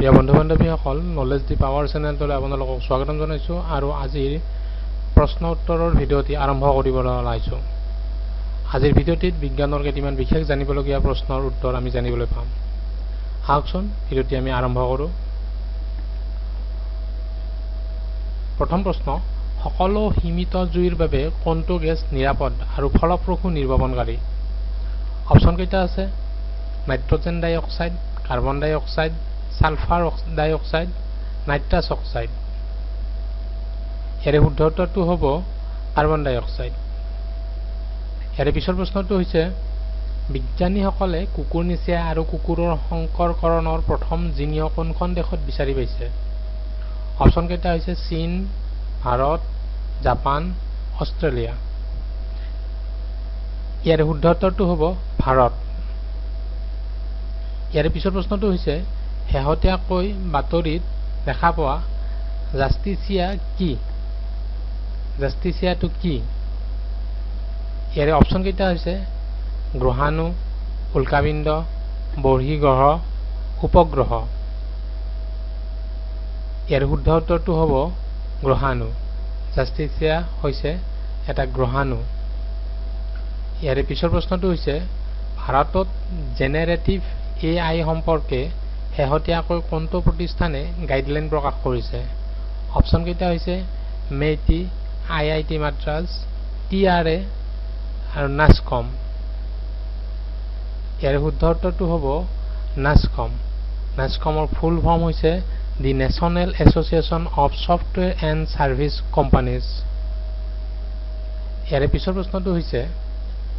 প্ৰিয় বন্ধু বান্ধৱীসকল নলেজ দি পাৱাৰ চেনেলটোলৈ আপোনালোকক স্বাগতম জনাইছো আৰু আজিৰ প্ৰশ্ন উত্তৰৰ ভিডিঅ'টি আৰম্ভ কৰিবলৈ ওলাইছো। আজিৰ ভিডিঅ'টিত বিজ্ঞানৰ কেইটামান বিশেষ জানিবলগীয়া প্ৰশ্নৰ উত্তৰ আমি জানিবলৈ পাম। আহকচোন ভিডিঅ'টি আমি আৰম্ভ কৰো। প্ৰথম প্ৰশ্ন, সকলো সীমিত জুইৰ বাবে কোনটো গেছ নিৰাপদ আৰু ফলপ্ৰসূ নিৰ্বাপনকাৰী? অপচন কেইটা আছে? নাইট্ৰজেন ডাই অক্সাইড, কাৰ্বন ডাই অক্সাইড, সালফাৰ ডাই অক্সাইড, নাইট্ৰাছ অক্সাইড। ইয়াৰে শুদ্ধ উত্তৰটো হ'ব কাৰ্বন ডাই অক্সাইড। ইয়াৰে পিছৰ প্ৰশ্নটো হৈছে, বিজ্ঞানীসকলে কুকুৰনিচীয়া আৰু কুকুৰৰ সংকৰকৰণৰ প্ৰথম জিনিয় কোনখন দেশত বিচাৰি পাইছে? অপচন কেইটা হৈছে চীন, ভাৰত, জাপান, অষ্ট্ৰেলিয়া। ইয়াৰে শুদ্ধ উত্তৰটো হ'ব ভাৰত। ইয়াৰে পিছৰ প্ৰশ্নটো হৈছে, শেহতীয়াকৈ বাতৰিত দেখা পোৱা জাষ্টিচিয়া কি? জাষ্টিচিয়াটো কি? ইয়াৰে অপচন কেইটা হৈছে গ্ৰহাণু, উল্কাপিণ্ড, বৰ্হিগ্ৰহ, উপগ্ৰহ। ইয়াৰ শুদ্ধ উত্তৰটো হ'ব গ্ৰহাণু। জাষ্টিচিয়া হৈছে এটা গ্ৰহাণু। ইয়াৰে পিছৰ প্ৰশ্নটো হৈছে, ভাৰতত জেনেৰেটিভ AI সম্পৰ্কে শেহতীয়াকৈ কোনটো প্ৰতিষ্ঠানে গাইডলাইন প্ৰকাশ কৰিছে? অপচন কেইটা হৈছে মেইটি, IIT মাদ্ৰাজ, TRA আৰু নাছকম। ইয়াৰ শুদ্ধ উত্তৰটো হ'ব নাছকম। নাছকমৰ ফুল ফৰ্ম হৈছে the national association of software and service companies. ইয়াৰে পিছৰ প্ৰশ্নটো হৈছে,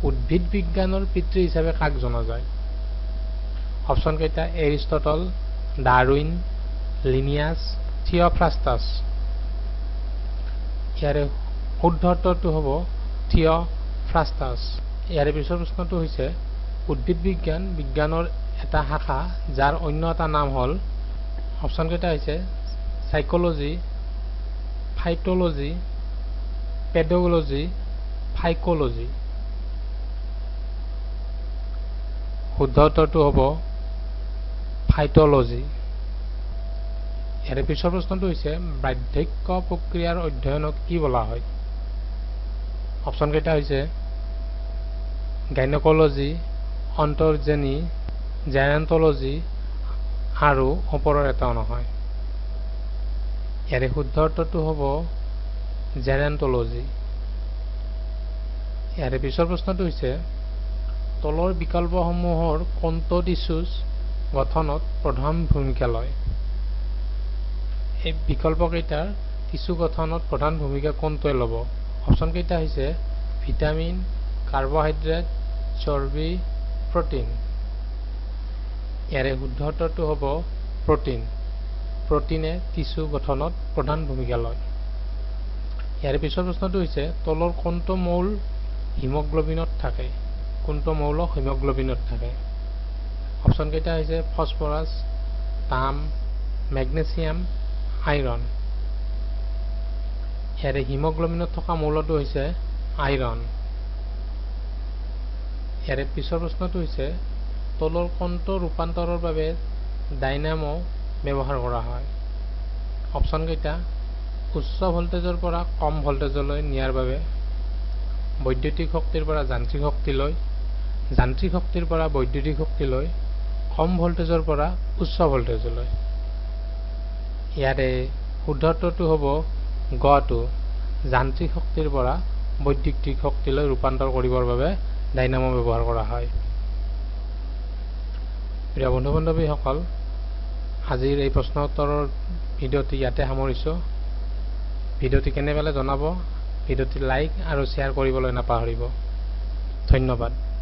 উদ্ভিদ বিজ্ঞানৰ পিতৃ হিচাপে কাক জনা যায়? অপচন কেইটা এৰিষ্টটল, ডাৰউইন, লিনিয়াছ, থিঅ'ফ্ৰাষ্টাছ। ইয়াৰে শুদ্ধ উত্তৰটো হ'ব থিঅ'ফ্ৰাষ্টাছ। ইয়াৰে পিছৰ প্ৰশ্নটো হৈছে, উদ্ভিদ বিজ্ঞান বিজ্ঞানৰ এটা শাখা যাৰ অন্য এটা নাম হ'ল। অপচন কেইটা হৈছে সাইকোলজি, ফাইট'লজি, পেডগ'লজি, ফাইক'লজি। শুদ্ধ উত্তৰটো হ'ব ফাইট'লজি। ইয়াৰে পিছৰ প্ৰশ্নটো হৈছে, বাৰ্ধক্য প্ৰক্ৰিয়াৰ অধ্যয়নক কি বোলা হয়? অপচন কেইটা হৈছে গাইনক'লজি, অন্তৰ্জেনী, জেৰণ্ট'লজি আৰু ওপৰৰ এটাও নহয়। ইয়াৰে শুদ্ধ উত্তৰটো হ'ব জেৰণ্ট'লজি। ইয়াৰে পিছৰ প্ৰশ্নটো হৈছে, তলৰ বিকল্পসমূহৰ কোনটো টিছুজ গঠনত প্ৰধান ভূমিকা লয়? এই বিকল্পকেইটাৰ টিছু গঠনত প্ৰধান ভূমিকা কোনটোৱে ল'ব? অপচন কেইটা হৈছে ভিটামিন, কাৰ্বহাইড্ৰেট, চৰ্বি, প্ৰটিন। ইয়াৰে শুদ্ধ উত্তৰটো হ'ব প্ৰটিন। প্ৰটিনে টিছু গঠনত প্ৰধান ভূমিকা লয়। ইয়াৰে পিছৰ প্ৰশ্নটো হৈছে, তলৰ কোনটো মৌল হিমগ্লবিনত থাকে? কোনটো মৌল হিমগ্লবিনত থাকে? অপচন কেইটা হৈছে ফছফৰাছ, তাম, মেগনেছিয়াম, আইৰণ। ইয়াৰে হিমগ্লবিনত থকা মৌলটো হৈছে আইৰণ। ইয়াৰে পিছৰ প্ৰশ্নটো হৈছে, তলৰ কোনটো ৰূপান্তৰৰ বাবে ডাইনামো ব্যৱহাৰ কৰা হয়? অপচন কেইটা উচ্চ ভল্টেজৰ পৰা কম ভল্টেজলৈ নিয়াৰ বাবে, বৈদ্যুতিক শক্তিৰ পৰা যান্ত্ৰিক শক্তিলৈ, যান্ত্ৰিক শক্তিৰ পৰা বৈদ্যুতিক শক্তিলৈ, কম ভল্টেজৰ পৰা উচ্চ ভল্টেজলৈ। ইয়াৰে শুদ্ধ উত্তৰটো হ'ব গটো। যান্ত্ৰিক শক্তিৰ পৰা বৈদ্যুতিক শক্তিলৈ ৰূপান্তৰ কৰিবৰ বাবে ডাইনামো ব্যৱহাৰ কৰা হয়। প্ৰিয় বন্ধু বান্ধৱীসকল, আজিৰ এই প্ৰশ্ন উত্তৰৰ ভিডিঅ'টি ইয়াতে সামৰিছোঁ। ভিডিঅ'টি কেনে পালে জনাব। ভিডিঅ'টি লাইক আৰু শ্বেয়াৰ কৰিবলৈ নাপাহৰিব। ধন্যবাদ।